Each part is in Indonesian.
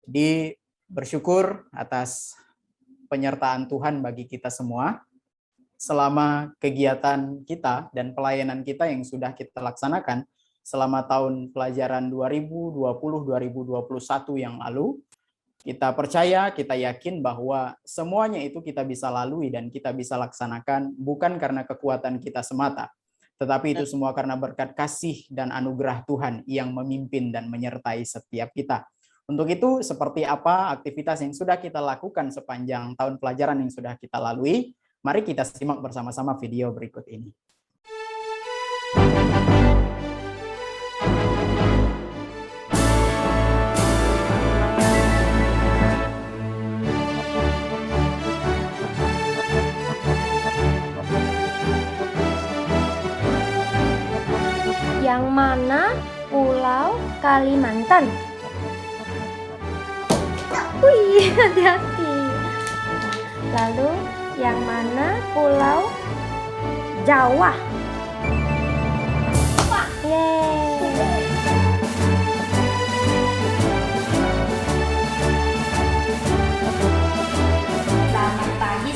Jadi bersyukur atas penyertaan Tuhan bagi kita semua selama kegiatan kita dan pelayanan kita yang sudah kita laksanakan selama tahun pelajaran 2020-2021 yang lalu. Kita percaya, kita yakin bahwa semuanya itu kita bisa lalui dan kita bisa laksanakan bukan karena kekuatan kita semata, tetapi itu semua karena berkat kasih dan anugerah Tuhan yang memimpin dan menyertai setiap kita. Untuk itu, seperti apa aktivitas yang sudah kita lakukan sepanjang tahun pelajaran yang sudah kita lalui? Mari kita simak bersama-sama video berikut ini. Yang mana Pulau Kalimantan? Wih, hati-hati. Lalu yang mana Pulau Jawa? Yeay.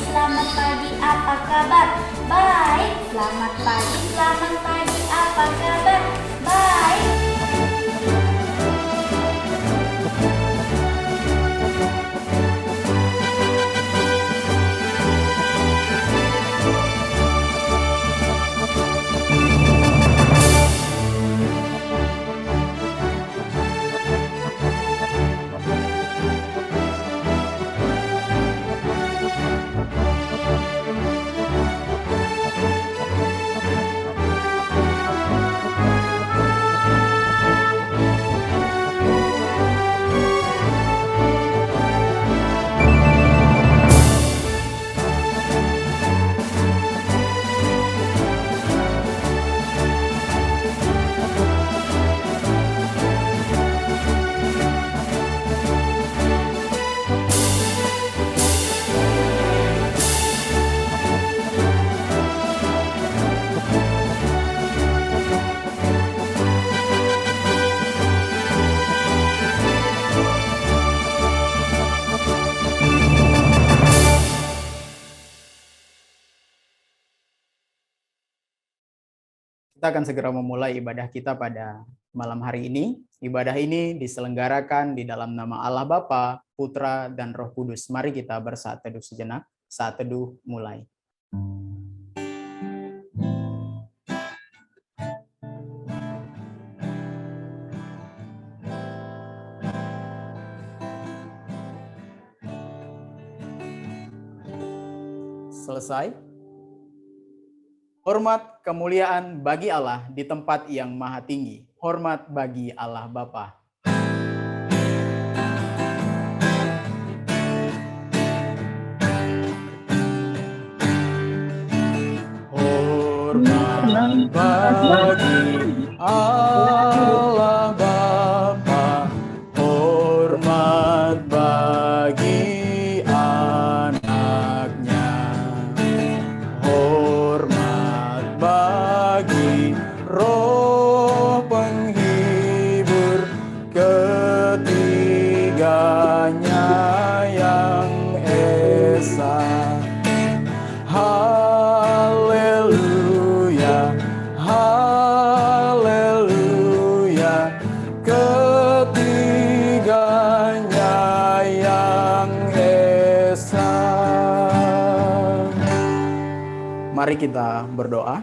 Selamat pagi, apa kabar? Baik. Selamat pagi, apa kabar? Baik. Kita akan segera memulai ibadah kita pada malam hari ini. Ibadah ini diselenggarakan di dalam nama Allah Bapa, Putra, dan Roh Kudus. Mari kita bersaat teduh sejenak. Saat teduh mulai. Selesai. Hormat kemuliaan bagi Allah di tempat yang maha tinggi. Hormat bagi Allah Bapa. Hormat bagi Allah Bapa. Hormat bagi anaknya. Hormat bagi Roh penghibur ketiganya yang esa. Haleluya, haleluya, ketiganya yang esa. Mari kita berdoa.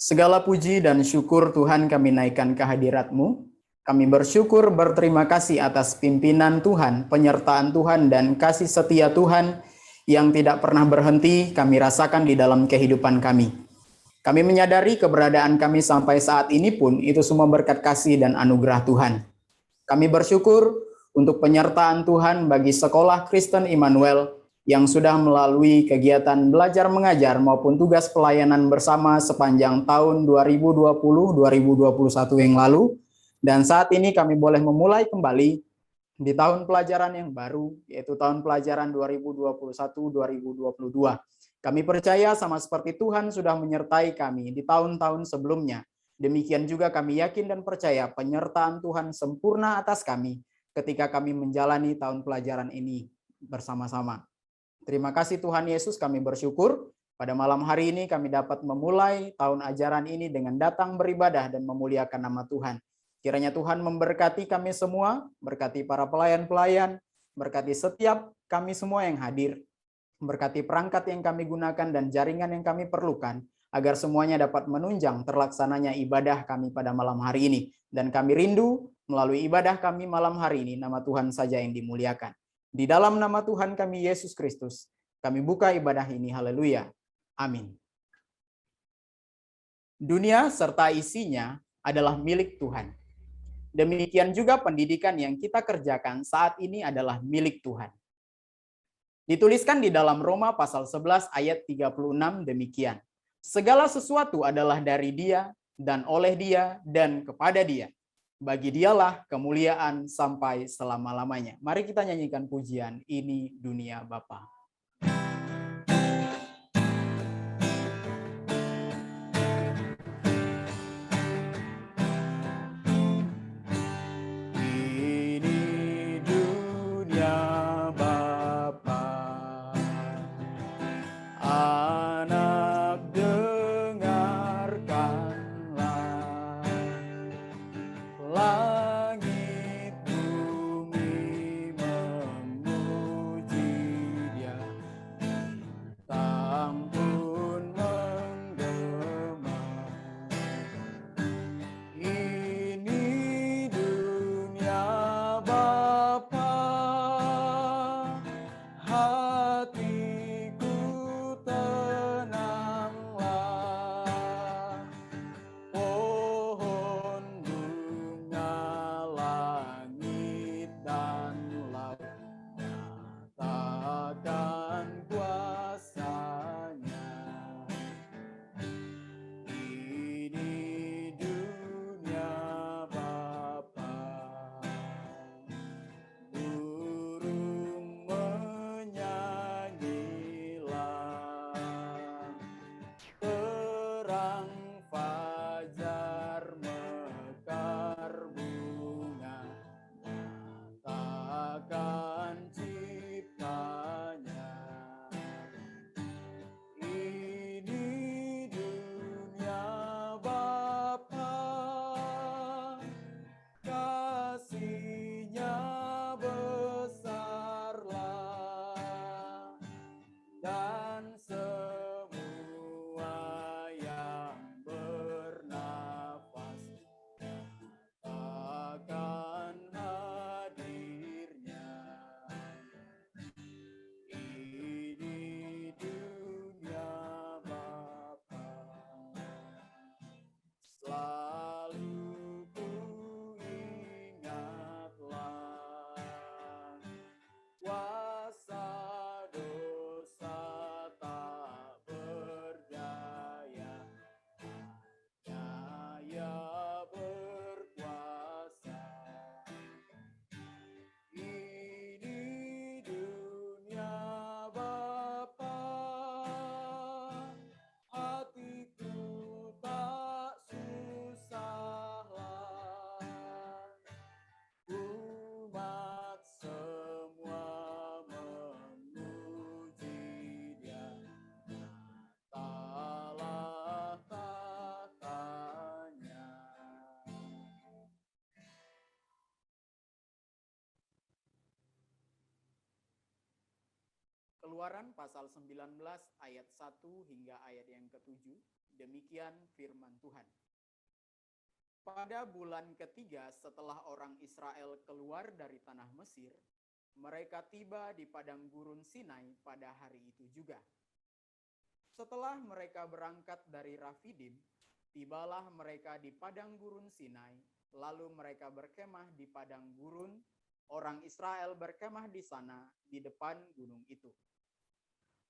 Segala puji dan syukur Tuhan kami naikkan ke hadirat-Mu. Kami bersyukur berterima kasih atas pimpinan Tuhan, penyertaan Tuhan, dan kasih setia Tuhan yang tidak pernah berhenti kami rasakan di dalam kehidupan kami. Kami menyadari keberadaan kami sampai saat ini pun itu semua berkat kasih dan anugerah Tuhan. Kami bersyukur untuk penyertaan Tuhan bagi Sekolah Kristen Immanuel yang sudah melalui kegiatan belajar mengajar maupun tugas pelayanan bersama sepanjang tahun 2020-2021 yang lalu. Dan saat ini kami boleh memulai kembali di tahun pelajaran yang baru, yaitu tahun pelajaran 2021-2022. Kami percaya sama seperti Tuhan sudah menyertai kami di tahun-tahun sebelumnya. Demikian juga kami yakin dan percaya penyertaan Tuhan sempurna atas kami ketika kami menjalani tahun pelajaran ini bersama-sama. Terima kasih Tuhan Yesus, kami bersyukur pada malam hari ini kami dapat memulai tahun ajaran ini dengan datang beribadah dan memuliakan nama Tuhan. Kiranya Tuhan memberkati kami semua, berkati para pelayan-pelayan, berkati setiap kami semua yang hadir, berkati perangkat yang kami gunakan dan jaringan yang kami perlukan, agar semuanya dapat menunjang terlaksananya ibadah kami pada malam hari ini. Dan kami rindu melalui ibadah kami malam hari ini, nama Tuhan saja yang dimuliakan. Di dalam nama Tuhan kami Yesus Kristus, kami buka ibadah ini. Haleluya. Amin. Dunia serta isinya adalah milik Tuhan. Demikian juga pendidikan yang kita kerjakan saat ini adalah milik Tuhan. Dituliskan di dalam Roma pasal 11 ayat 36 demikian. Segala sesuatu adalah dari Dia dan oleh Dia dan kepada Dia. Bagi Dialah kemuliaan sampai selama-lamanya. Mari kita nyanyikan pujian Ini Dunia Bapa. Keluaran pasal 19 ayat 1 hingga ayat yang ke-7, demikian firman Tuhan. Pada bulan ketiga setelah orang Israel keluar dari tanah Mesir, mereka tiba di padang gurun Sinai pada hari itu juga. Setelah mereka berangkat dari Rafidim, tibalah mereka di padang gurun Sinai, lalu mereka berkemah di padang gurun. Orang Israel berkemah di sana di depan gunung itu.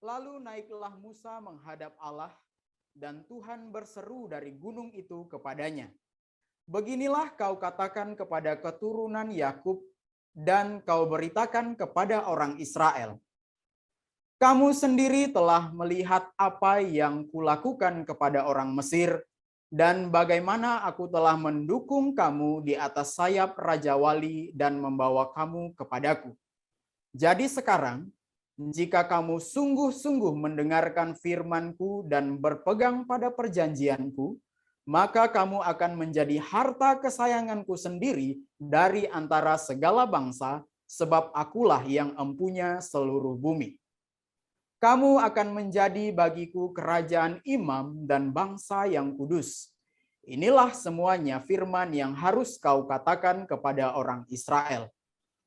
Lalu naiklah Musa menghadap Allah, dan Tuhan berseru dari gunung itu kepadanya, "Beginilah kau katakan kepada keturunan Yakub, dan kau beritakan kepada orang Israel, kamu sendiri telah melihat apa yang kulakukan kepada orang Mesir Dan bagaimana aku telah mendukung kamu di atas sayap Raja Wali dan membawa kamu kepadaku. Jadi sekarang, jika kamu sungguh-sungguh mendengarkan firman-Ku dan berpegang pada perjanjian-Ku, maka kamu akan menjadi harta kesayangan-Ku sendiri dari antara segala bangsa, sebab akulah yang empunya seluruh bumi. Kamu akan menjadi bagiku kerajaan imam dan bangsa yang kudus. Inilah semuanya firman yang harus kau katakan kepada orang Israel.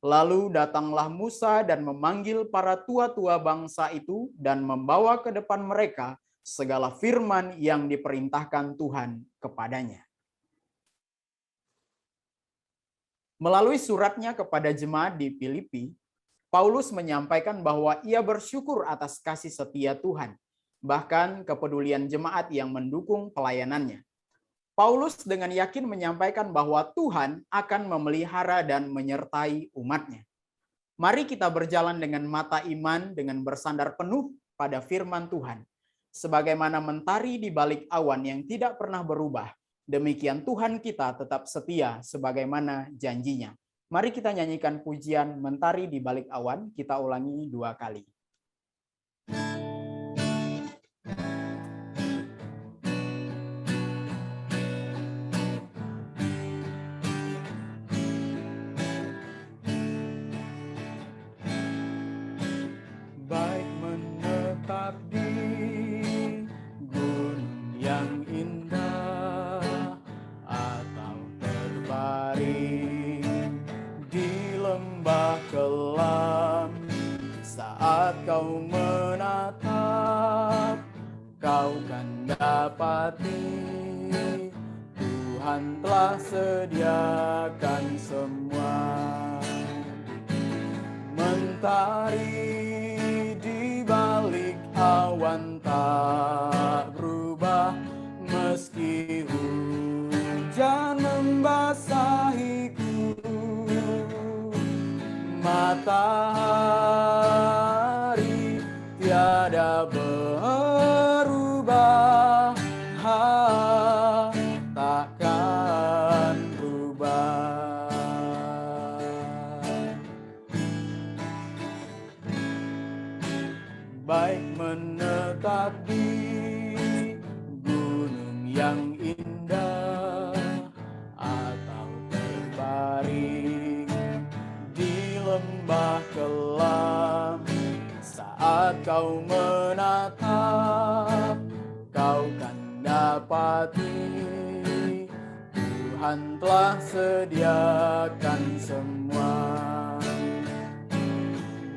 Lalu datanglah Musa dan memanggil para tua-tua bangsa itu dan membawa ke depan mereka segala firman yang diperintahkan Tuhan kepadanya. Melalui suratnya kepada jemaat di Filipi, Paulus menyampaikan bahwa ia bersyukur atas kasih setia Tuhan, bahkan kepedulian jemaat yang mendukung pelayanannya. Paulus dengan yakin menyampaikan bahwa Tuhan akan memelihara dan menyertai umatnya. Mari kita berjalan dengan mata iman dengan bersandar penuh pada firman Tuhan. Sebagaimana mentari di balik awan yang tidak pernah berubah, demikian Tuhan kita tetap setia sebagaimana janjinya. Mari kita nyanyikan pujian Mentari di Balik Awan, kita ulangi 2 kali. Baik menetap di gunung yang indah atau terbaring di lembah kelam, saat kau menatap, kau kan dapati Tuhan telah sediakan semua. Mentari di balik awan tak berubah, meski hujan membasahiku. Matahari tiada berubah, takkan berubah. Baik menetap di gunung yang indah atau terbaring di lembah kelam, saat kau menatap, kau kan dapati Tuhan telah sediakan semua.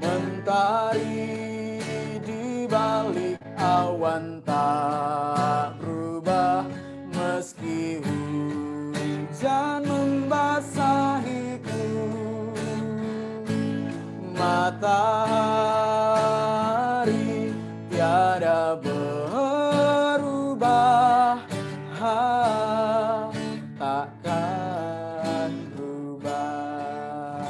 Mentari di balik awan tak berubah, meski hujan membasahiku. Matahari tiada berubah, takkan berubah.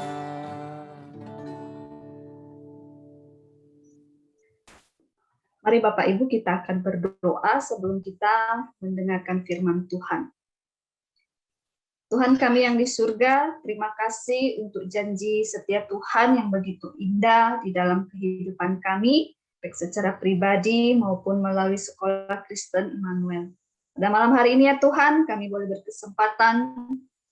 Mari Bapak Ibu kita akan berdoa sebelum kita mendengarkan firman Tuhan. Tuhan kami yang di surga, terima kasih untuk janji setia Tuhan yang begitu indah di dalam kehidupan kami, baik secara pribadi maupun melalui Sekolah Kristen Immanuel. Pada malam hari ini ya Tuhan, kami boleh berkesempatan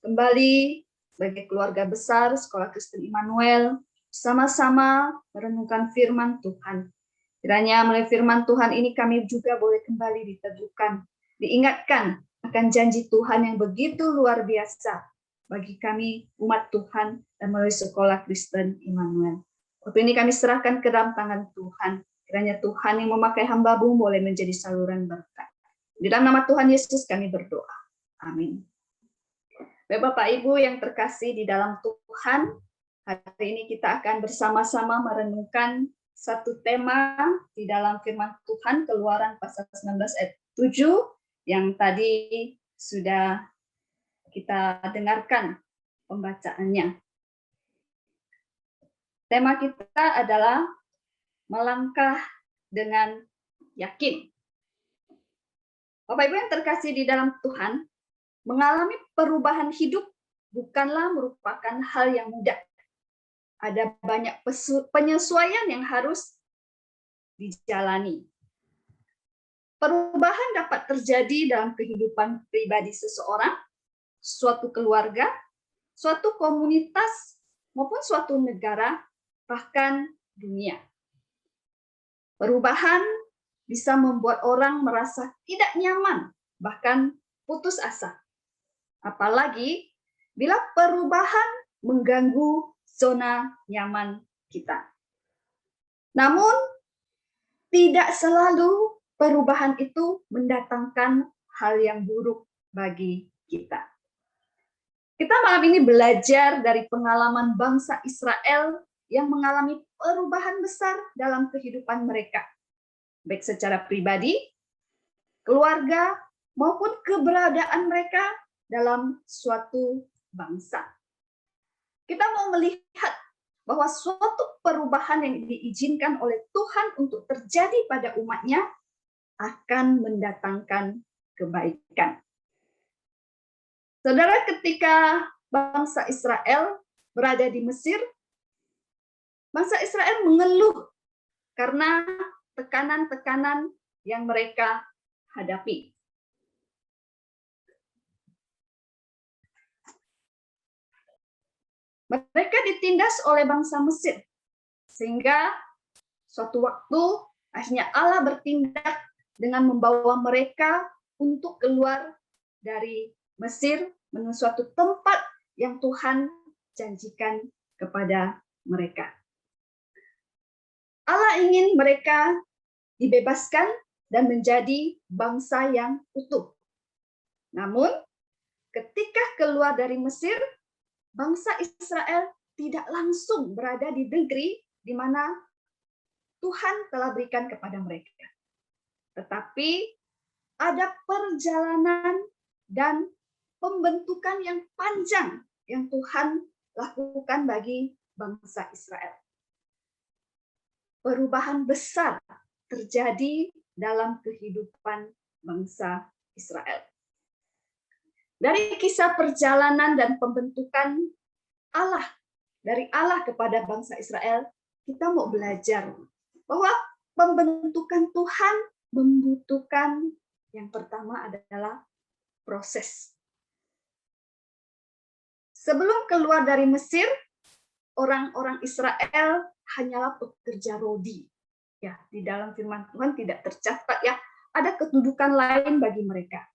kembali sebagai keluarga besar Sekolah Kristen Immanuel, sama-sama merenungkan firman Tuhan. Kiranya melalui firman Tuhan ini kami juga boleh kembali diteguhkan, diingatkan akan janji Tuhan yang begitu luar biasa bagi kami umat Tuhan dan melalui Sekolah Kristen Immanuel. Waktu ini kami serahkan ke dalam tangan Tuhan. Kiranya Tuhan yang memakai hamba-Mu boleh menjadi saluran berkat. Di dalam nama Tuhan Yesus kami berdoa. Amin. Baik Bapak Ibu yang terkasih di dalam Tuhan, hari ini kita akan bersama-sama merenungkan satu tema di dalam firman Tuhan, Keluaran pasal 19 ayat 7, yang tadi sudah kita dengarkan pembacaannya. Tema kita adalah melangkah dengan yakin. Bapak Ibu yang terkasih di dalam Tuhan, mengalami perubahan hidup bukanlah merupakan hal yang mudah. Ada banyak penyesuaian yang harus dijalani. Perubahan dapat terjadi dalam kehidupan pribadi seseorang, suatu keluarga, suatu komunitas, maupun suatu negara, bahkan dunia. Perubahan bisa membuat orang merasa tidak nyaman, bahkan putus asa. Apalagi bila perubahan mengganggu zona nyaman kita. Namun, tidak selalu perubahan itu mendatangkan hal yang buruk bagi kita. Kita malam ini belajar dari pengalaman bangsa Israel yang mengalami perubahan besar dalam kehidupan mereka, baik secara pribadi, keluarga, maupun keberadaan mereka dalam suatu bangsa. Kita mau melihat bahwa suatu perubahan yang diizinkan oleh Tuhan untuk terjadi pada umatnya akan mendatangkan kebaikan. Saudara, ketika bangsa Israel berada di Mesir, bangsa Israel mengeluh karena tekanan-tekanan yang mereka hadapi. Mereka ditindas oleh bangsa Mesir, sehingga suatu waktu akhirnya Allah bertindak dengan membawa mereka untuk keluar dari Mesir menuju suatu tempat yang Tuhan janjikan kepada mereka. Allah ingin mereka dibebaskan dan menjadi bangsa yang utuh. Namun, ketika keluar dari Mesir, bangsa Israel tidak langsung berada di negeri di mana Tuhan telah berikan kepada mereka. Tetapi ada perjalanan dan pembentukan yang panjang yang Tuhan lakukan bagi bangsa Israel. Perubahan besar terjadi dalam kehidupan bangsa Israel. Dari kisah perjalanan dan pembentukan Allah, dari Allah kepada bangsa Israel, kita mau belajar bahwa pembentukan Tuhan membutuhkan yang pertama adalah proses. Sebelum keluar dari Mesir, orang-orang Israel hanyalah pekerja rodi. Ya, di dalam firman Tuhan tidak tercatat ya, ada kedudukan lain bagi mereka.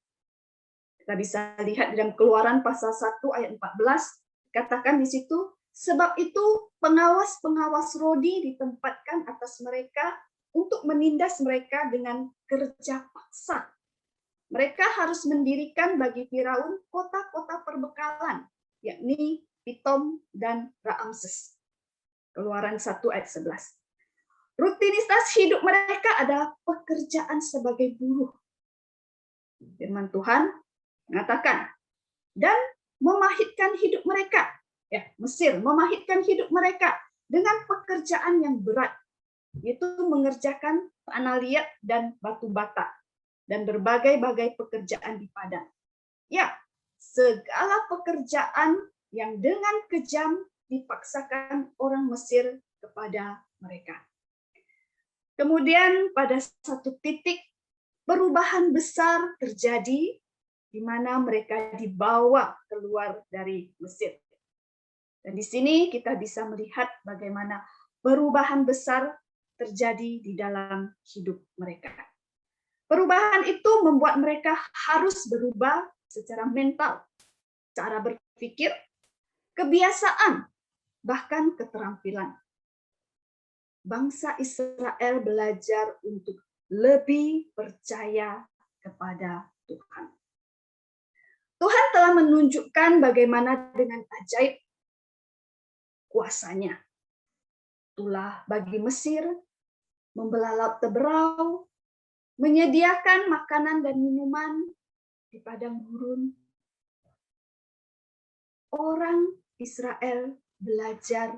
Kita bisa lihat dalam Keluaran pasal 1 ayat 14, katakan di situ, sebab itu pengawas-pengawas rodi ditempatkan atas mereka untuk menindas mereka dengan kerja paksa. Mereka harus mendirikan bagi Firaun kota-kota perbekalan, yakni Pitom dan Raamses. Keluaran 1 ayat 11. Rutinitas hidup mereka adalah pekerjaan sebagai buruh. Firman Tuhan mengatakan, dan memahitkan hidup mereka. Ya, Mesir memahitkan hidup mereka dengan pekerjaan yang berat, yaitu mengerjakan tanah liat dan batu bata, dan berbagai-bagai pekerjaan di padang. Ya, segala pekerjaan yang dengan kejam dipaksakan orang Mesir kepada mereka. Kemudian pada satu titik perubahan besar terjadi di mana mereka dibawa keluar dari Mesir. Dan di sini kita bisa melihat bagaimana perubahan besar terjadi di dalam hidup mereka. Perubahan itu membuat mereka harus berubah secara mental, cara berpikir, kebiasaan, bahkan keterampilan. Bangsa Israel belajar untuk lebih percaya kepada Tuhan. Tuhan telah menunjukkan bagaimana dengan ajaib kuasanya. Itulah bagi Mesir, membelah laut Teberau, menyediakan makanan dan minuman di padang gurun. Orang Israel belajar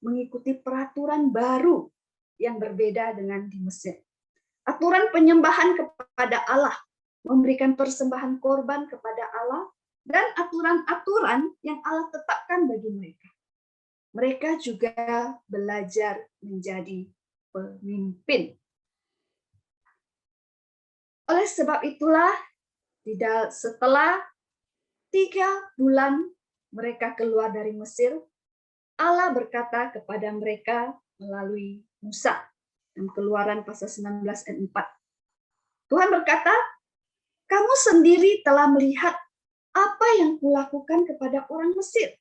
mengikuti peraturan baru yang berbeda dengan di Mesir. Aturan penyembahan kepada Allah memberikan persembahan korban kepada Allah, dan aturan-aturan yang Allah tetapkan bagi mereka. Mereka juga belajar menjadi pemimpin. Oleh sebab itulah, setelah 3 bulan mereka keluar dari Mesir, Allah berkata kepada mereka melalui Musa. Dalam Keluaran pasal 19 ayat 4. Tuhan berkata, kamu sendiri telah melihat apa yang kulakukan kepada orang Mesir,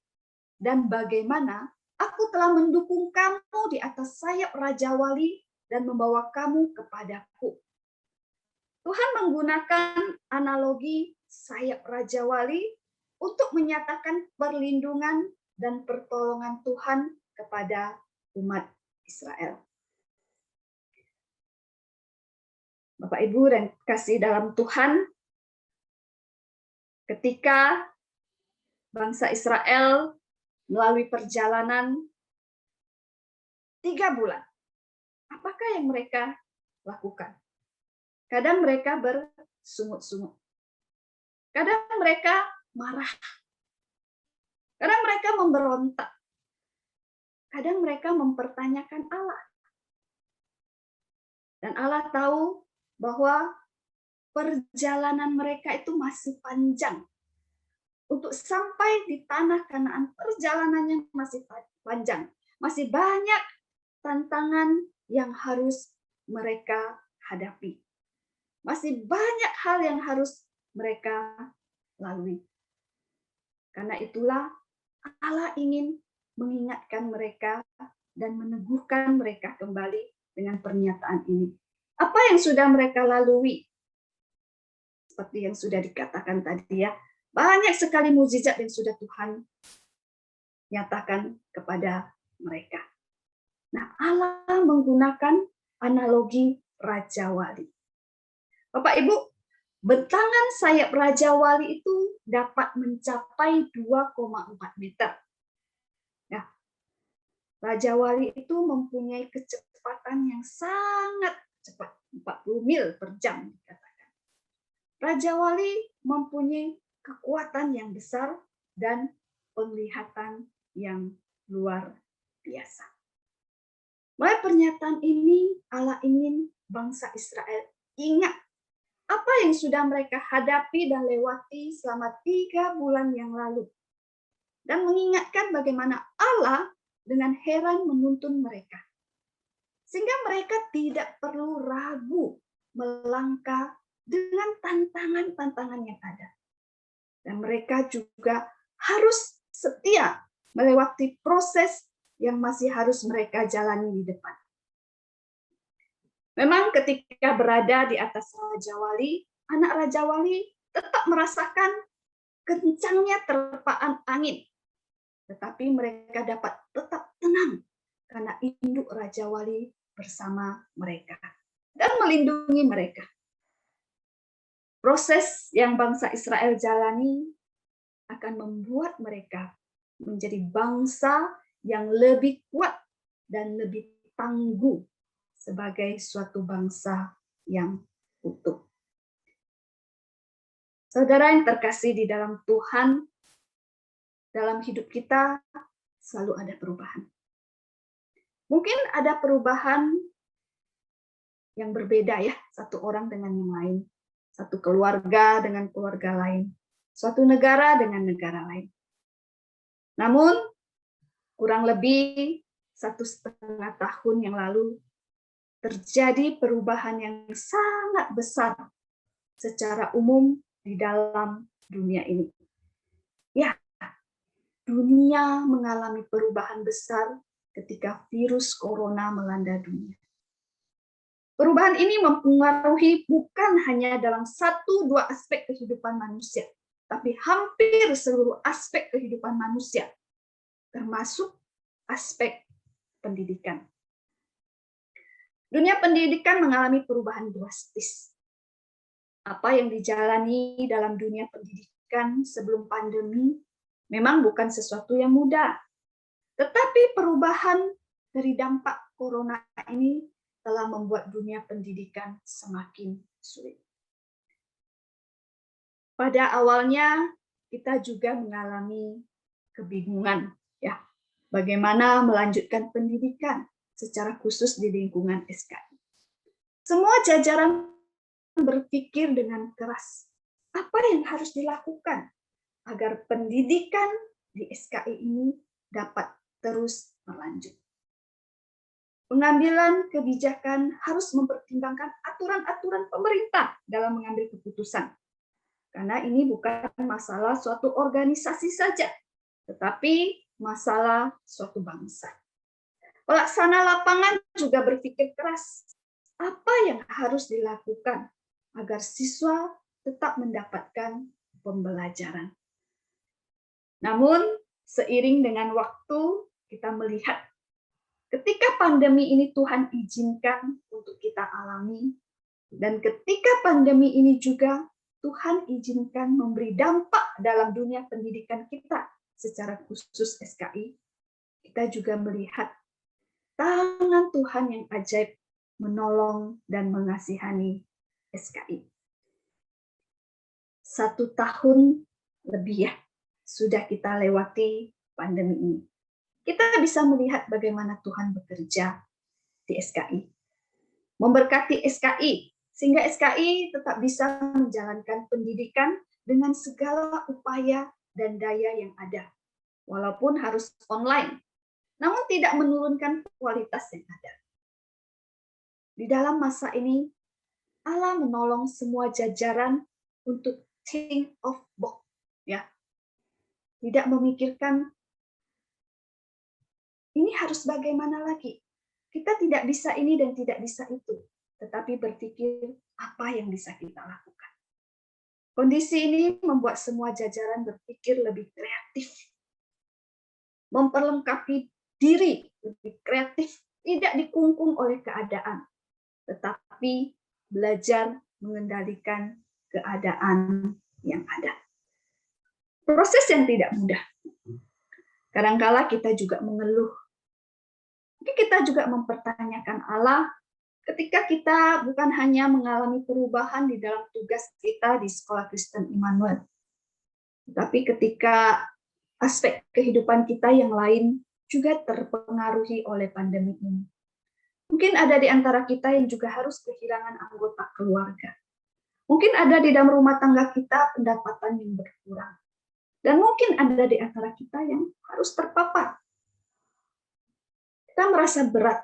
dan bagaimana aku telah mendukung kamu di atas sayap Raja Wali dan membawa kamu kepadaku. Tuhan menggunakan analogi sayap Raja Wali untuk menyatakan perlindungan dan pertolongan Tuhan kepada umat Israel. Bapak Ibu dan kasih dalam Tuhan, ketika bangsa Israel melalui perjalanan 3 bulan, apakah yang mereka lakukan? Kadang mereka bersungut-sungut. Kadang mereka marah. Kadang mereka memberontak. Kadang mereka mempertanyakan Allah. Dan Allah tahu bahwa perjalanan mereka itu masih panjang. Untuk sampai di tanah Kanaan, perjalanannya masih panjang. Masih banyak tantangan yang harus mereka hadapi. Masih banyak hal yang harus mereka lalui. Karena itulah Allah ingin mengingatkan mereka dan meneguhkan mereka kembali dengan pernyataan ini. Apa yang sudah mereka lalui? Seperti yang sudah dikatakan tadi ya, banyak sekali mukjizat yang sudah Tuhan nyatakan kepada mereka. Nah, Allah menggunakan analogi Raja Wali. Bapak Ibu, bentangan sayap Raja Wali itu dapat mencapai 2,4 meter. Ya, Raja Wali itu mempunyai kecepatan yang sangat cepat, 40 mil per jam dikatakan. Raja Wali mempunyai kekuatan yang besar dan penglihatan yang luar biasa. Melalui pernyataan ini, Allah ingin bangsa Israel ingat apa yang sudah mereka hadapi dan lewati selama 3 bulan yang lalu. Dan mengingatkan bagaimana Allah dengan heran menuntun mereka. Sehingga mereka tidak perlu ragu melangkah dengan tantangan-tantangan yang ada. Dan mereka juga harus setia melewati proses yang masih harus mereka jalani di depan. Memang ketika berada di atas Raja Wali, anak Raja Wali tetap merasakan kencangnya terpaan angin. Tetapi mereka dapat tetap tenang karena induk Raja Wali bersama mereka dan melindungi mereka. Proses yang bangsa Israel jalani akan membuat mereka menjadi bangsa yang lebih kuat dan lebih tangguh sebagai suatu bangsa yang utuh. Saudara yang terkasih di dalam Tuhan, dalam hidup kita selalu ada perubahan. Mungkin ada perubahan yang berbeda ya, satu orang dengan yang lain. Satu keluarga dengan keluarga lain. Suatu negara dengan negara lain. Namun, kurang lebih 1,5 tahun yang lalu, terjadi perubahan yang sangat besar secara umum di dalam dunia ini. Ya, dunia mengalami perubahan besar ketika virus corona melanda dunia. Perubahan ini mempengaruhi bukan hanya dalam 1-2 aspek kehidupan manusia, tapi hampir seluruh aspek kehidupan manusia, termasuk aspek pendidikan. Dunia pendidikan mengalami perubahan drastis. Apa yang dijalani dalam dunia pendidikan sebelum pandemi memang bukan sesuatu yang mudah. Tetapi perubahan dari dampak corona ini telah membuat dunia pendidikan semakin sulit. pada awalnya kita juga mengalami kebingungan, ya, bagaimana melanjutkan pendidikan secara khusus di lingkungan SKI. Semua jajaran berpikir dengan keras, apa yang harus dilakukan agar pendidikan di SKI ini dapat terus berlanjut. Pengambilan kebijakan harus mempertimbangkan aturan-aturan pemerintah dalam mengambil keputusan. Karena ini bukan masalah suatu organisasi saja, tetapi masalah suatu bangsa. Pelaksana lapangan juga berpikir keras, apa yang harus dilakukan agar siswa tetap mendapatkan pembelajaran. Namun, seiring dengan waktu, kita melihat ketika pandemi ini Tuhan izinkan untuk kita alami, dan ketika pandemi ini juga Tuhan izinkan memberi dampak dalam dunia pendidikan kita secara khusus SKI, kita juga melihat tangan Tuhan yang ajaib menolong dan mengasihani SKI. 1 tahun lebih ya, sudah kita lewati pandemi ini. Kita bisa melihat bagaimana Tuhan bekerja di SKI. Memberkati SKI, sehingga SKI tetap bisa menjalankan pendidikan dengan segala upaya dan daya yang ada. Walaupun harus online, namun tidak menurunkan kualitas yang ada. Di dalam masa ini, Allah menolong semua jajaran untuk think of box, ya. Tidak memikirkan ini harus bagaimana lagi. Kita tidak bisa ini dan tidak bisa itu, tetapi berpikir apa yang bisa kita lakukan. Kondisi ini membuat semua jajaran berpikir lebih kreatif, memperlengkapi diri lebih kreatif, tidak dikungkung oleh keadaan, tetapi belajar mengendalikan keadaan yang ada. Proses yang tidak mudah. Kadang-kala kita juga mengeluh. Mungkin kita juga mempertanyakan Allah ketika kita bukan hanya mengalami perubahan di dalam tugas kita di Sekolah Kristen Immanuel, tapi ketika aspek kehidupan kita yang lain juga terpengaruhi oleh pandemi ini. Mungkin ada di antara kita yang juga harus kehilangan anggota keluarga. Mungkin ada di dalam rumah tangga kita pendapatan yang berkurang. Dan mungkin ada di antara kita yang harus terpapar. Kita merasa berat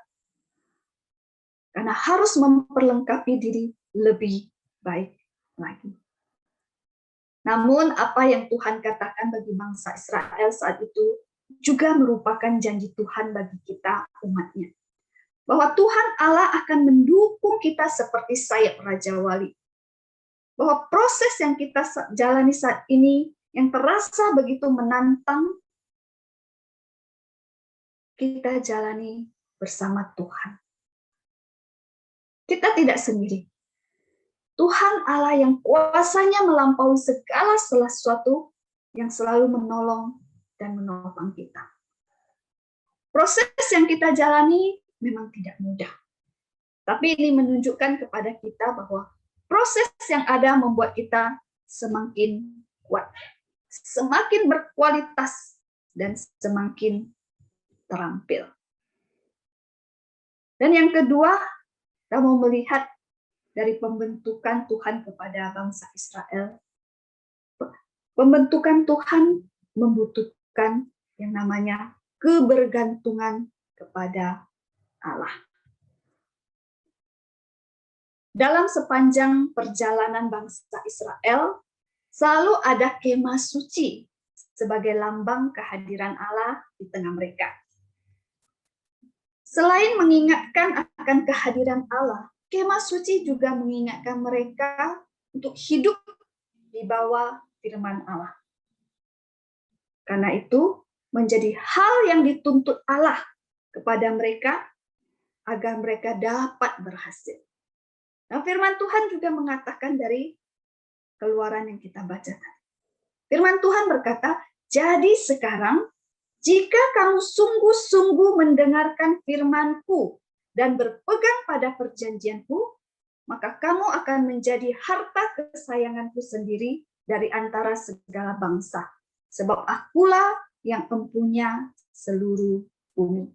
karena harus memperlengkapi diri lebih baik lagi. Namun apa yang Tuhan katakan bagi bangsa Israel saat itu juga merupakan janji Tuhan bagi kita umatnya. Bahwa Tuhan Allah akan mendukung kita seperti sayap Raja Wali. Bahwa proses yang kita jalani saat ini yang terasa begitu menantang, kita jalani bersama Tuhan. Kita tidak sendiri. Tuhan Allah yang kuasanya melampaui segala sesuatu yang selalu menolong dan menopang kita. Proses yang kita jalani memang tidak mudah. Tapi ini menunjukkan kepada kita bahwa proses yang ada membuat kita semakin kuat, semakin berkualitas, dan semakin terampil. Dan yang kedua, kita mau melihat dari pembentukan Tuhan kepada bangsa Israel. Pembentukan Tuhan membutuhkan yang namanya kebergantungan kepada Allah. Dalam sepanjang perjalanan bangsa Israel, selalu ada kemah suci sebagai lambang kehadiran Allah di tengah mereka. Selain mengingatkan akan kehadiran Allah, kemah suci juga mengingatkan mereka untuk hidup di bawah firman Allah. Karena itu, menjadi hal yang dituntut Allah kepada mereka agar mereka dapat berhasil. Nah, firman Tuhan juga mengatakan dari Keluaran yang kita baca tadi. Firman Tuhan berkata, jadi sekarang, jika kamu sungguh-sungguh mendengarkan firman-Ku dan berpegang pada perjanjian-Ku, maka kamu akan menjadi harta kesayangan-Ku sendiri dari antara segala bangsa, sebab akulah yang empunya seluruh bumi.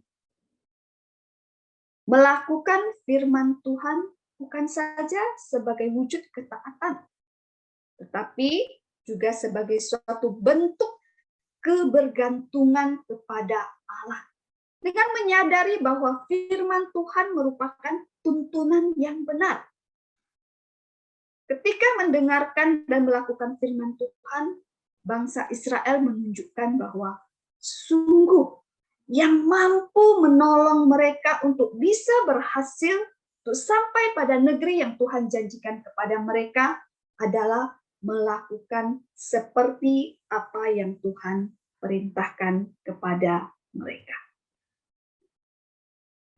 Melakukan firman Tuhan bukan saja sebagai wujud ketaatan, tetapi juga sebagai suatu bentuk kebergantungan kepada Allah. Dengan menyadari bahwa firman Tuhan merupakan tuntunan yang benar. Ketika mendengarkan dan melakukan firman Tuhan, bangsa Israel menunjukkan bahwa sungguh yang mampu menolong mereka untuk bisa berhasil untuk sampai pada negeri yang Tuhan janjikan kepada mereka adalah melakukan seperti apa yang Tuhan perintahkan kepada mereka.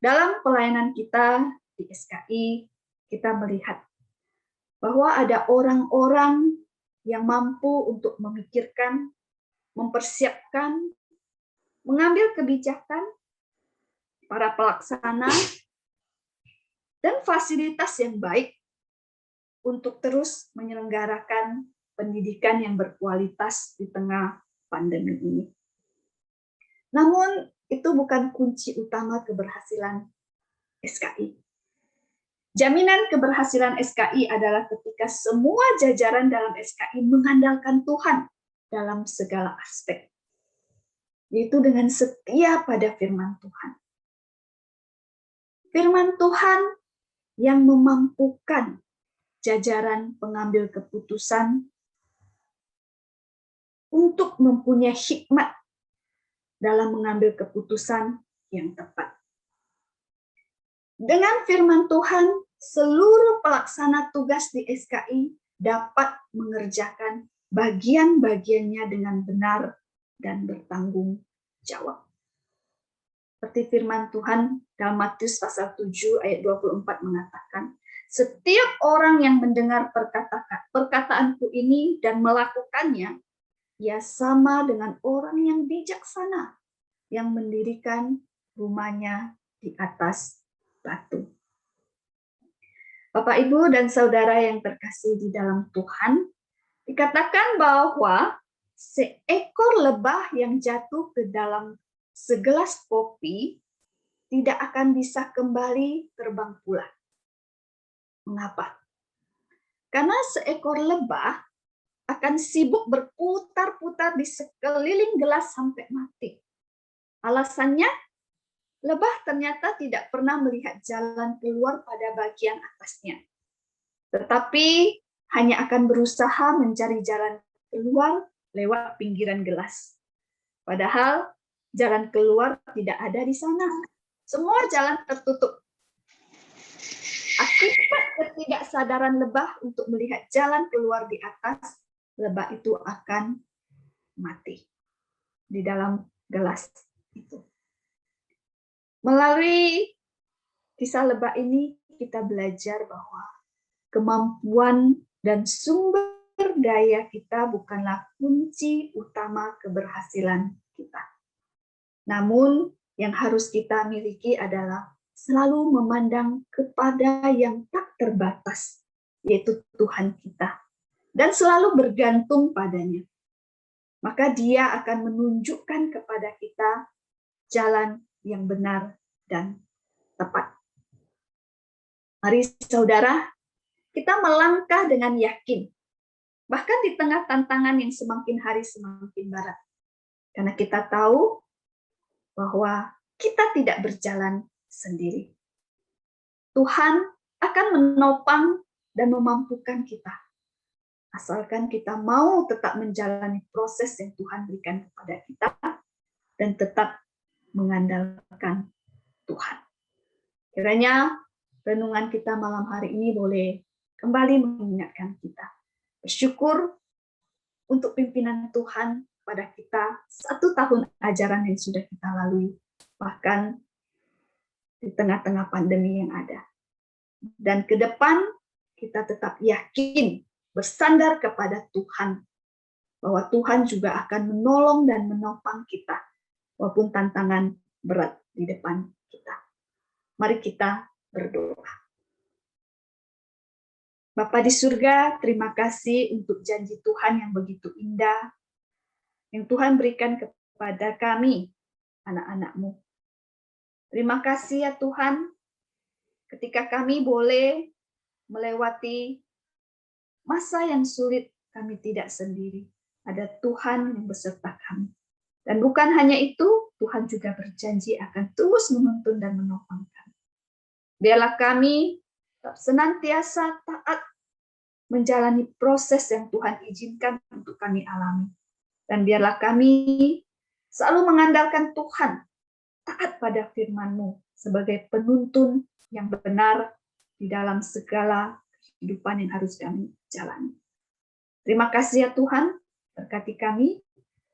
Dalam pelayanan kita di SKI, kita melihat bahwa ada orang-orang yang mampu untuk memikirkan, mempersiapkan, mengambil kebijakan, para pelaksana, dan fasilitas yang baik untuk terus menyelenggarakan pendidikan yang berkualitas di tengah pandemi ini. Namun, itu bukan kunci utama keberhasilan SKI. Jaminan keberhasilan SKI adalah ketika semua jajaran dalam SKI mengandalkan Tuhan dalam segala aspek, yaitu dengan setia pada firman Tuhan. Firman Tuhan yang memampukan jajaran pengambil keputusan untuk mempunyai hikmat dalam mengambil keputusan yang tepat. Dengan firman Tuhan, seluruh pelaksana tugas di SKI dapat mengerjakan bagian-bagiannya dengan benar dan bertanggung jawab. Seperti firman Tuhan dalam Matius pasal 7 ayat 24 mengatakan, setiap orang yang mendengar perkataanku ini dan melakukannya, ia sama dengan orang yang bijaksana yang mendirikan rumahnya di atas batu. Bapak, Ibu, dan saudara yang terkasih di dalam Tuhan, dikatakan bahwa seekor lebah yang jatuh ke dalam segelas kopi tidak akan bisa kembali terbang pulang. Mengapa? Karena seekor lebah akan sibuk berputar-putar di sekeliling gelas sampai mati. Alasannya, lebah ternyata tidak pernah melihat jalan keluar pada bagian atasnya, tetapi hanya akan berusaha mencari jalan keluar lewat pinggiran gelas. Padahal jalan keluar tidak ada di sana. Semua jalan tertutup. Akibat ketidaksadaran lebah untuk melihat jalan keluar di atas, lebah itu akan mati di dalam gelas itu. Melalui kisah lebah ini, kita belajar bahwa kemampuan dan sumber daya kita bukanlah kunci utama keberhasilan kita. Namun, yang harus kita miliki adalah selalu memandang kepada yang tak terbatas, yaitu Tuhan kita, dan selalu bergantung padanya. Maka Dia akan menunjukkan kepada kita jalan yang benar dan tepat. Mari saudara, kita melangkah dengan yakin, bahkan di tengah tantangan yang semakin hari semakin berat. Karena kita tahu bahwa kita tidak berjalan sendiri. Tuhan akan menopang dan memampukan kita. Asalkan kita mau tetap menjalani proses yang Tuhan berikan kepada kita dan tetap mengandalkan Tuhan. Kiranya renungan kita malam hari ini boleh kembali mengingatkan kita. Bersyukur untuk pimpinan Tuhan pada kita 1 tahun ajaran yang sudah kita lalui, bahkan di tengah-tengah pandemi yang ada. Dan ke depan kita tetap yakin, bersandar kepada Tuhan, bahwa Tuhan juga akan menolong dan menopang kita, walaupun tantangan berat di depan kita. Mari kita berdoa. Bapa di surga, terima kasih untuk janji Tuhan yang begitu indah, yang Tuhan berikan kepada kami, anak-anak-Mu. Terima kasih ya Tuhan, ketika kami boleh melewati masa yang sulit, kami tidak sendiri. Ada Tuhan yang beserta kami. Dan bukan hanya itu, Tuhan juga berjanji akan terus menuntun dan menopang kami. Biarlah kami senantiasa taat menjalani proses yang Tuhan izinkan untuk kami alami. Dan biarlah kami selalu mengandalkan Tuhan, taat pada firman-Mu sebagai penuntun yang benar di dalam segala kehidupan yang harus kami jalani. Terima kasih ya Tuhan, berkati kami,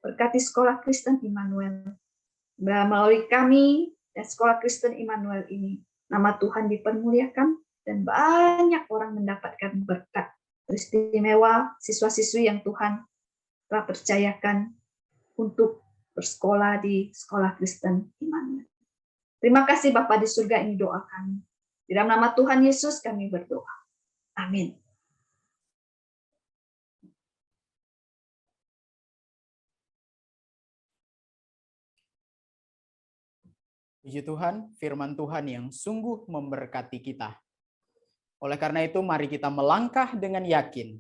berkati Sekolah Kristen Immanuel. Melalui kami dan Sekolah Kristen Immanuel ini, nama Tuhan dipermuliakan dan banyak orang mendapatkan berkat teristimewa siswa-siswi yang Tuhan telah percayakan untuk bersekolah di Sekolah Kristen Immanuel. Terima kasih Bapa di surga, ini doa kami. Di dalam nama Tuhan Yesus kami berdoa. Amin. Puji Tuhan, firman Tuhan yang sungguh memberkati kita. Oleh karena itu, mari kita melangkah dengan yakin.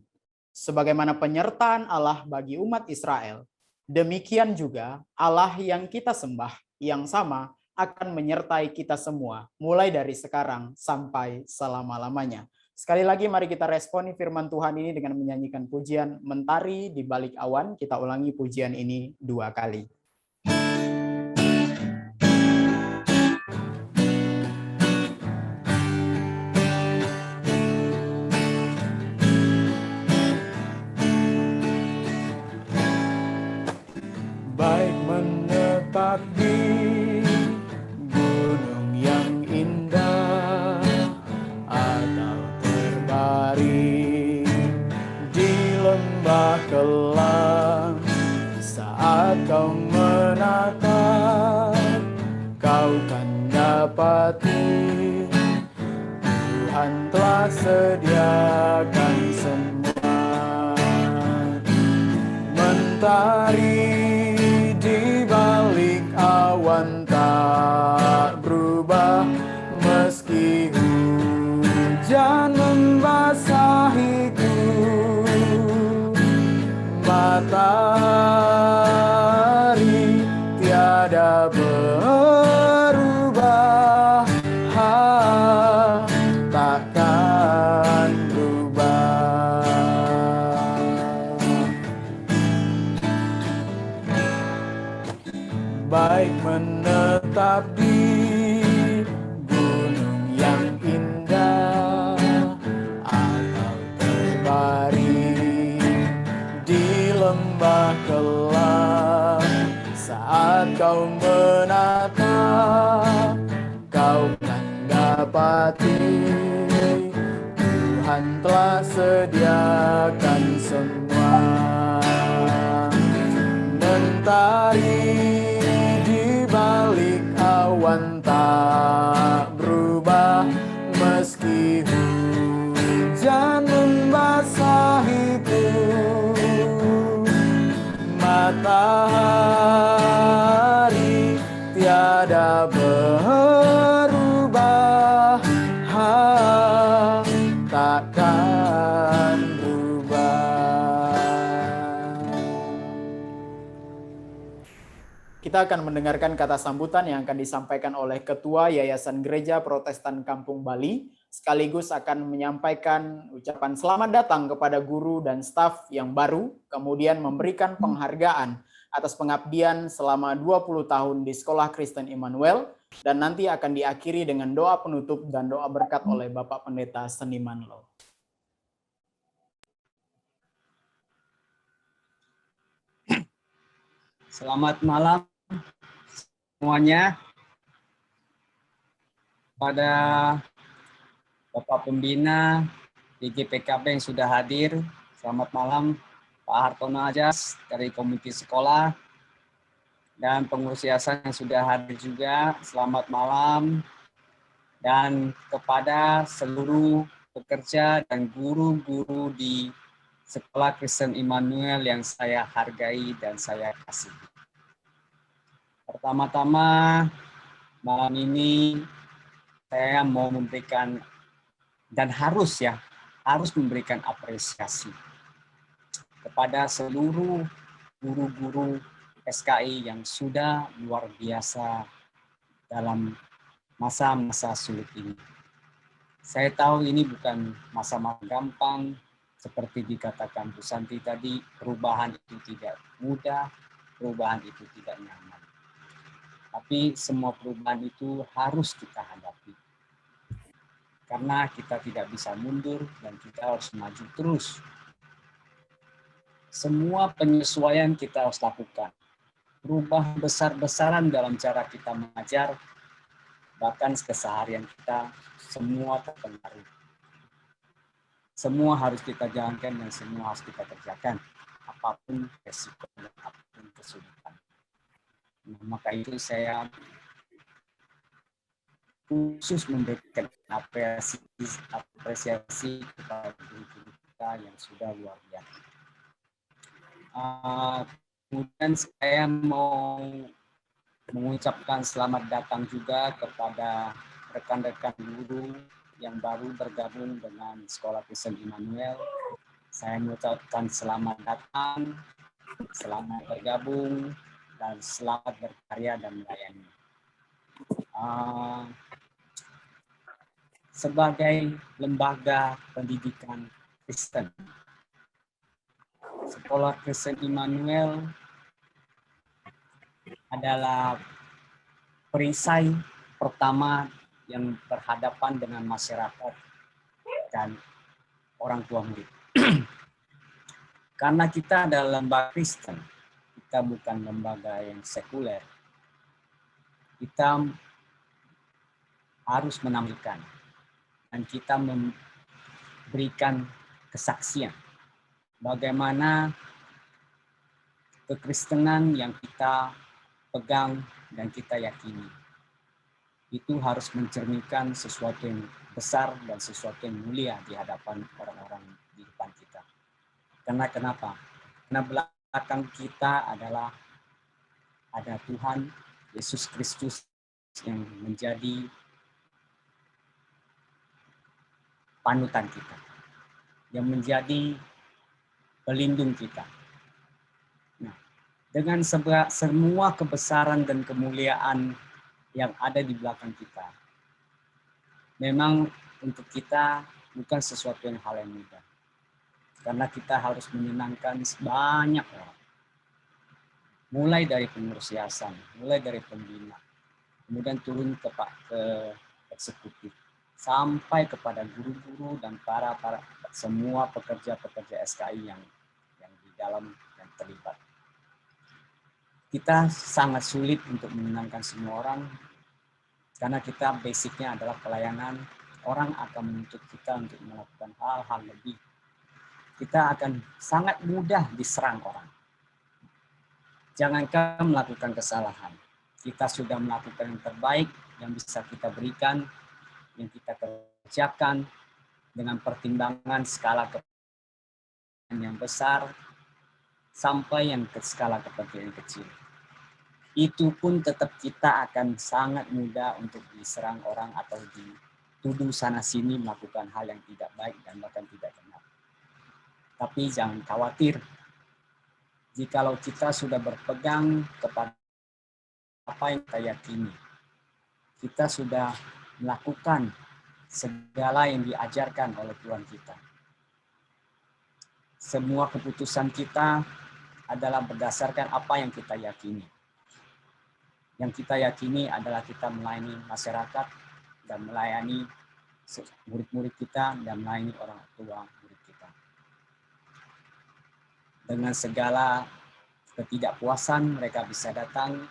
Sebagaimana penyertaan Allah bagi umat Israel, demikian juga Allah yang kita sembah, yang sama akan menyertai kita semua, mulai dari sekarang sampai selama-lamanya. Sekali lagi mari kita responi firman Tuhan ini dengan menyanyikan pujian Mentari di Balik Awan. Kita ulangi pujian ini 2 kali. Baik menetap di gunung yang indah atau terbaring di lembah kelam, saat kau menatap, kau kan dapati Tuhan telah sediakan semua. Mentari di balik awan tak berubah, meski hujan membasahiku. Matahari tiada berubah, takkan berubah. Baik menetap di gunung yang indah atau terbaring di lembah kelam, saat kau menatap, kau kan dapati Tuhan telah sediakan semua. Mentari di balik awan tak berubah, meski hujan membasahiku. Matahari tiada berubah, takkan berubah. Kita akan mendengarkan kata sambutan yang akan disampaikan oleh Ketua Yayasan Gereja Protestan Kampung Bali, sekaligus akan menyampaikan ucapan selamat datang kepada guru dan staf yang baru, kemudian memberikan penghargaan atas pengabdian selama 20 tahun di Sekolah Kristen Immanuel, dan nanti akan diakhiri dengan doa penutup dan doa berkat oleh Bapak Pendeta Seniman Lo. Selamat malam semuanya. Pada Bapak Pembina DGPKB yang sudah hadir, selamat malam Pak Hartono Ajas dari Komite Sekolah, dan pengurus yayasan yang sudah hadir juga, selamat malam. Dan kepada seluruh pekerja dan guru-guru di Sekolah Kristen Immanuel yang saya hargai dan saya kasihi. Pertama-tama, malam ini saya mau memberikan dan harus memberikan apresiasi kepada seluruh guru-guru SKI yang sudah luar biasa dalam masa-masa sulit ini. Saya tahu ini bukan masa-masa gampang, seperti dikatakan Bu Santi tadi, perubahan itu tidak mudah, perubahan itu tidak nyaman. Tapi semua perubahan itu harus kita hadapi. Karena kita tidak bisa mundur dan kita harus maju terus. Semua penyesuaian kita harus lakukan. Perubahan besar-besaran dalam cara kita mengajar, bahkan keseharian kita, semua terpengaruh. Semua harus kita jalankan dan semua harus kita kerjakan. Apapun resiko dan apapun kesulitan. Nah, maka itu saya khusus memberikan apresiasi kepada guru-guru kita yang sudah luar biasa. Kemudian saya mau mengucapkan selamat datang juga kepada rekan-rekan guru yang baru bergabung dengan Sekolah Kristen Immanuel. Saya mengucapkan selamat datang, selamat bergabung, dan selamat berkarya dan melayani. Sebagai lembaga pendidikan Kristen, Sekolah Kristen Immanuel adalah perisai pertama yang berhadapan dengan masyarakat dan orang tua murid. Karena kita adalah lembaga Kristen, kita bukan lembaga yang sekuler. Kita harus menampilkan dan kita memberikan kesaksian bagaimana kekristenan yang kita pegang dan kita yakini itu harus mencerminkan sesuatu yang besar dan sesuatu yang mulia di hadapan orang-orang di depan kita. Karena kenapa? Karena belakang kita adalah ada Tuhan Yesus Kristus yang menjadi panutan kita, yang menjadi pelindung kita. Nah, dengan semua kebesaran dan kemuliaan yang ada di belakang kita, memang untuk kita bukan sesuatu yang hal yang mudah. Karena kita harus menyenangkan banyak orang. Mulai dari pengurus yayasan, mulai dari pembina, kemudian turun ke eksekutif, sampai kepada guru-guru dan para semua pekerja-pekerja SKI yang di dalam yang terlibat. Kita sangat sulit untuk menyenangkan semua orang, karena kita basicnya adalah pelayanan. Orang akan menuntut kita untuk melakukan hal-hal lebih. Kita akan sangat mudah diserang orang. Jangankan melakukan kesalahan, kita sudah melakukan yang terbaik yang bisa kita berikan, yang kita kerjakan dengan pertimbangan skala kepentingan yang besar sampai yang ke skala kepentingan kecil. Itu pun tetap kita akan sangat mudah untuk diserang orang atau dituduh sana sini melakukan hal yang tidak baik dan bahkan tidak benar. Tapi jangan khawatir, jikalau kita sudah berpegang kepada apa yang kita yakini, kita sudah melakukan segala yang diajarkan oleh Tuhan kita. Semua keputusan kita adalah berdasarkan apa yang kita yakini. Yang kita yakini adalah kita melayani masyarakat dan melayani murid-murid kita dan melayani orang tua murid kita. Dengan segala ketidakpuasan mereka bisa datang,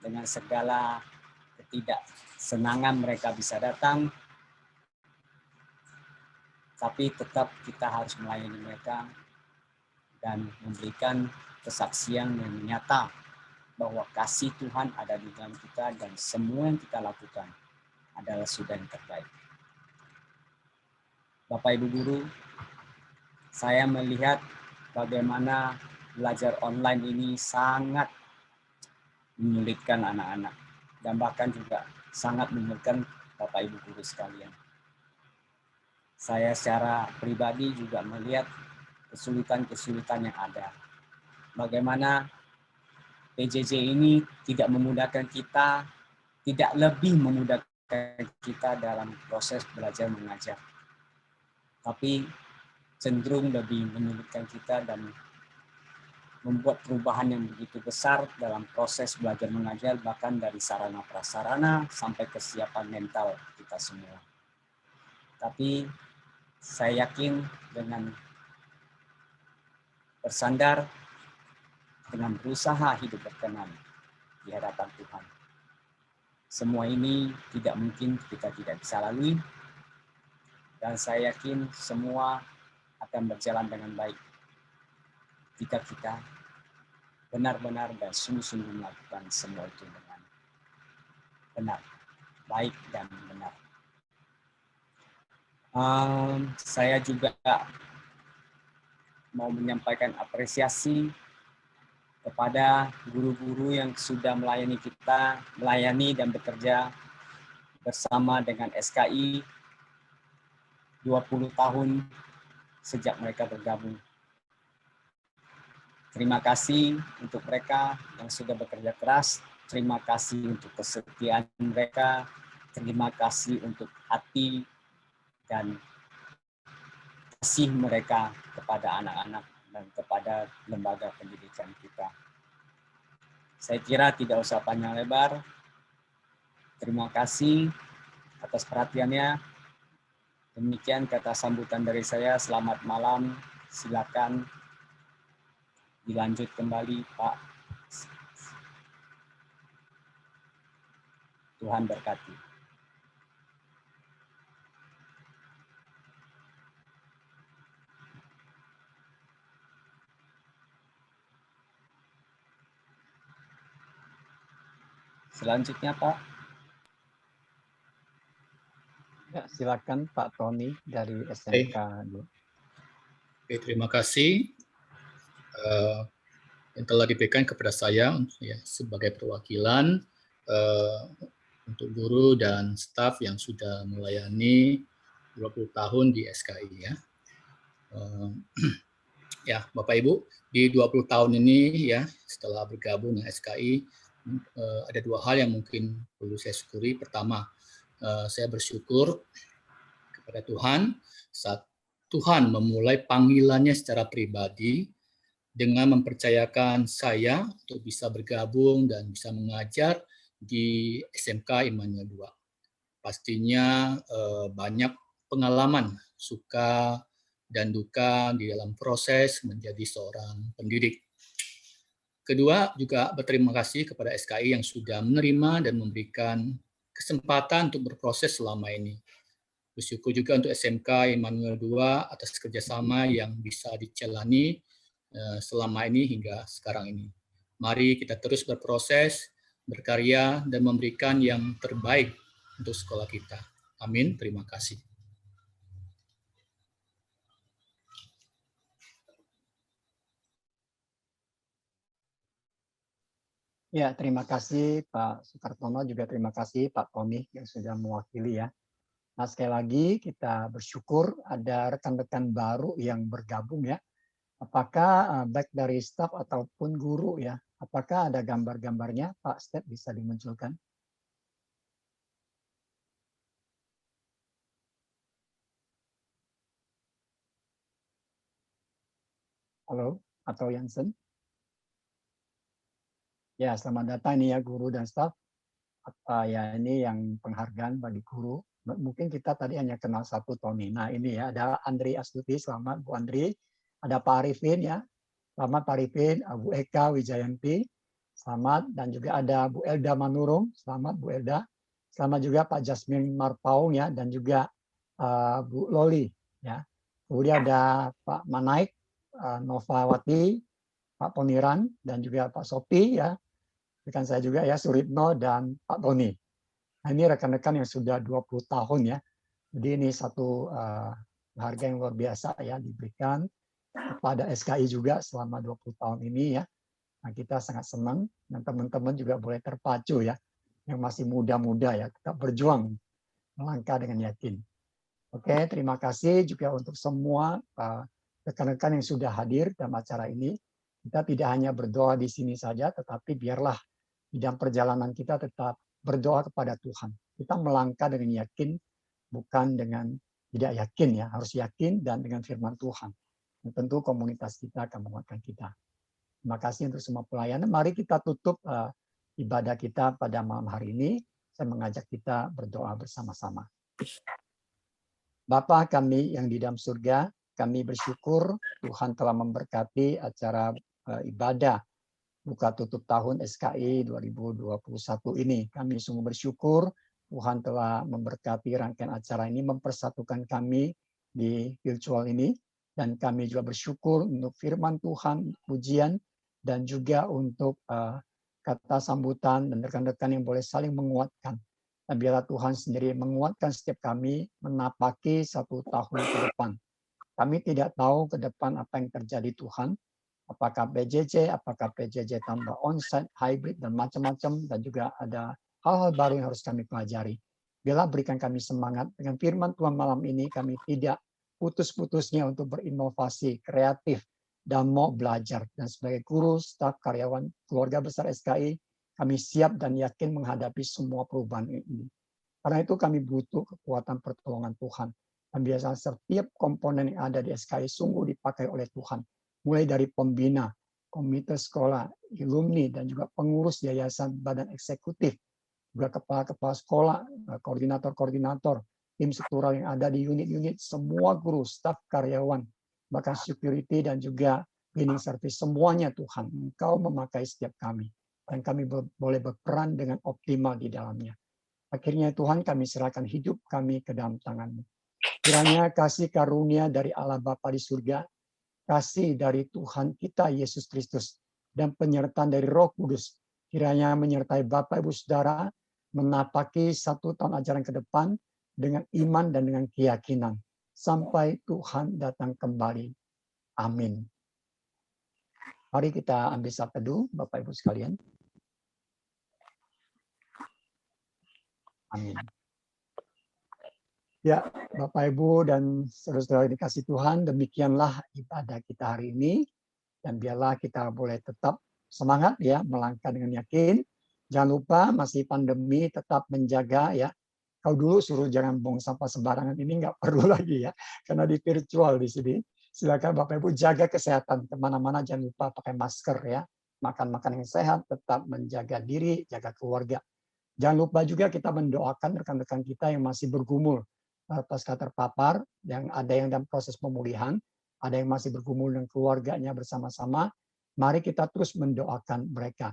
dengan segala ketidaksenangan mereka bisa datang, tapi tetap kita harus melayani mereka dan memberikan kesaksian yang nyata bahwa kasih Tuhan ada di dalam kita dan semua yang kita lakukan adalah sudah yang terbaik. Bapak Ibu Guru, saya melihat bagaimana belajar online ini sangat menyulitkan anak-anak dan bahkan juga sangat menyulitkan Bapak Ibu Guru sekalian. Saya secara pribadi juga melihat kesulitan-kesulitan yang ada. Bagaimana PJJ ini tidak memudahkan kita, tidak lebih memudahkan kita dalam proses belajar mengajar, tapi cenderung lebih menyulitkan kita dan membuat perubahan yang begitu besar dalam proses belajar mengajar, bahkan dari sarana prasarana sampai kesiapan mental kita semua. Tapi saya yakin dengan bersandar, dengan berusaha hidup berkenan di hadapan Tuhan, semua ini tidak mungkin kita tidak bisa lalui, dan saya yakin semua akan berjalan dengan baik jika kita benar-benar dan sungguh-sungguh melakukan semua itu dengan benar, baik dan benar. Saya juga mau menyampaikan apresiasi kepada guru-guru yang sudah melayani kita, melayani dan bekerja bersama dengan SKI 20 tahun sejak mereka bergabung. Terima kasih untuk mereka yang sudah bekerja keras, terima kasih untuk kesetiaan mereka, terima kasih untuk hati dan kasih mereka kepada anak-anak dan kepada lembaga pendidikan kita. Saya kira tidak usah panjang lebar. Terima kasih atas perhatiannya. Demikian kata sambutan dari saya. Selamat malam. Silakan dilanjut kembali, Pak. Tuhan berkati. Selanjutnya, Pak. Ya, silakan Pak Tony dari SMK. Oke, terima kasih yang telah diberikan kepada saya ya, sebagai perwakilan untuk guru dan staf yang sudah melayani 20 tahun di SKI ya. Ya, Bapak Ibu, di 20 tahun ini ya, setelah bergabung dengan SKI, ada dua hal yang mungkin perlu saya syukuri. Pertama, saya bersyukur kepada Tuhan saat Tuhan memulai panggilannya secara pribadi dengan mempercayakan saya untuk bisa bergabung dan bisa mengajar di SMK Immanuel II. Pastinya banyak pengalaman suka dan duka di dalam proses menjadi seorang pendidik. Kedua, juga berterima kasih kepada SKI yang sudah menerima dan memberikan kesempatan untuk berproses selama ini. Bersyukur juga untuk SMK Immanuel II atas kerjasama yang bisa dijalani selama ini hingga sekarang ini. Mari kita terus berproses, berkarya, dan memberikan yang terbaik untuk sekolah kita. Amin. Terima kasih. Ya, terima kasih Pak Sukartono, juga terima kasih Pak Tony yang sudah mewakili ya. Nah, sekali lagi kita bersyukur ada rekan-rekan baru yang bergabung ya. Apakah baik dari staf ataupun guru ya, apakah ada gambar-gambarnya Pak Step bisa dimunculkan? Halo, atau Jansen? Ya, selamat datang nih ya guru dan staf. Ya ini yang penghargaan bagi guru. Mungkin kita tadi hanya kenal satu Tony. Nah ini ya ada Andri Astuti, selamat Bu Andri. Ada Pak Arifin ya, selamat Pak Arifin. Bu Eka Wijayanti, selamat. Dan juga ada Bu Elda Manurung, selamat Bu Elda. Selamat juga Pak Jasmine Marpaung ya, dan juga Bu Loli ya. Kemudian ada Pak Manaik, Novawati, Pak Poniran, dan juga Pak Sopi ya. Rekan saya juga ya, Suritno dan Pak Tony. Nah, ini rekan-rekan yang sudah 20 tahun ya. Jadi ini satu penghargaan yang luar biasa ya diberikan kepada SKI juga selama 20 tahun ini ya. Nah, kita sangat senang dan teman-teman juga boleh terpacu ya, yang masih muda-muda ya, tetap berjuang melangkah dengan yakin. Oke, terima kasih juga untuk semua rekan-rekan yang sudah hadir dalam acara ini. Kita tidak hanya berdoa di sini saja, tetapi biarlah di dalam perjalanan kita tetap berdoa kepada Tuhan. Kita melangkah dengan yakin, bukan dengan tidak yakin ya, harus yakin dan dengan firman Tuhan. Dan tentu komunitas kita akan menguatkan kita. Terima kasih untuk semua pelayanan. Mari kita tutup ibadah kita pada malam hari ini. Saya mengajak kita berdoa bersama-sama. Bapa kami yang di dalam surga, kami bersyukur Tuhan telah memberkati acara ibadah buka tutup tahun SKI 2021 ini. Kami sungguh bersyukur Tuhan telah memberkati rangkaian acara ini, mempersatukan kami di virtual ini. Dan kami juga bersyukur untuk firman Tuhan, pujian, dan juga untuk kata sambutan dan rekan-rekan yang boleh saling menguatkan. Dan biarlah Tuhan sendiri menguatkan setiap kami menapaki 1 tahun ke depan. Kami tidak tahu ke depan apa yang terjadi Tuhan. Apakah PJJ, apakah PJJ tambah onsite, hybrid, dan macam-macam. Dan juga ada hal-hal baru yang harus kami pelajari. Biarlah berikan kami semangat. Dengan firman Tuhan malam ini kami tidak putus-putusnya untuk berinovasi, kreatif, dan mau belajar. Dan sebagai guru, staf, karyawan, keluarga besar SKI, kami siap dan yakin menghadapi semua perubahan ini. Karena itu kami butuh kekuatan pertolongan Tuhan. Dan biasanya setiap komponen yang ada di SKI sungguh dipakai oleh Tuhan. Mulai dari pembina, komite sekolah, alumni, dan juga pengurus yayasan badan eksekutif, juga kepala-kepala sekolah, koordinator-koordinator, tim struktural yang ada di unit-unit, semua guru, staf, karyawan, bahkan security dan juga cleaning service, semuanya Tuhan, Engkau memakai setiap kami. Dan kami boleh berperan dengan optimal di dalamnya. Akhirnya Tuhan kami serahkan hidup kami ke dalam tangan-Mu. Kiranya kasih karunia dari Allah Bapa di surga, kasih dari Tuhan kita Yesus Kristus, dan penyertaan dari Roh Kudus, kiranya menyertai Bapak Ibu Saudara, menapaki 1 tahun ajaran ke depan dengan iman dan dengan keyakinan, sampai Tuhan datang kembali. Amin. Mari kita ambil saat teduh, Bapak Ibu sekalian. Amin. Ya, Bapak Ibu dan saudara-saudara dikasih Tuhan, demikianlah ibadah kita hari ini. Dan biarlah kita boleh tetap semangat ya, melangkah dengan yakin. Jangan lupa masih pandemi, tetap menjaga ya. Kalau dulu suruh jangan buang sampah sembarangan, ini nggak perlu lagi ya, karena di virtual di sini. Silakan Bapak Ibu jaga kesehatan, kemana-mana jangan lupa pakai masker ya. Makan-makan yang sehat, tetap menjaga diri, jaga keluarga. Jangan lupa juga kita mendoakan rekan-rekan kita yang masih bergumul pasca terpapar, yang ada yang dalam proses pemulihan, ada yang masih bergumul dengan keluarganya bersama-sama. Mari kita terus mendoakan mereka.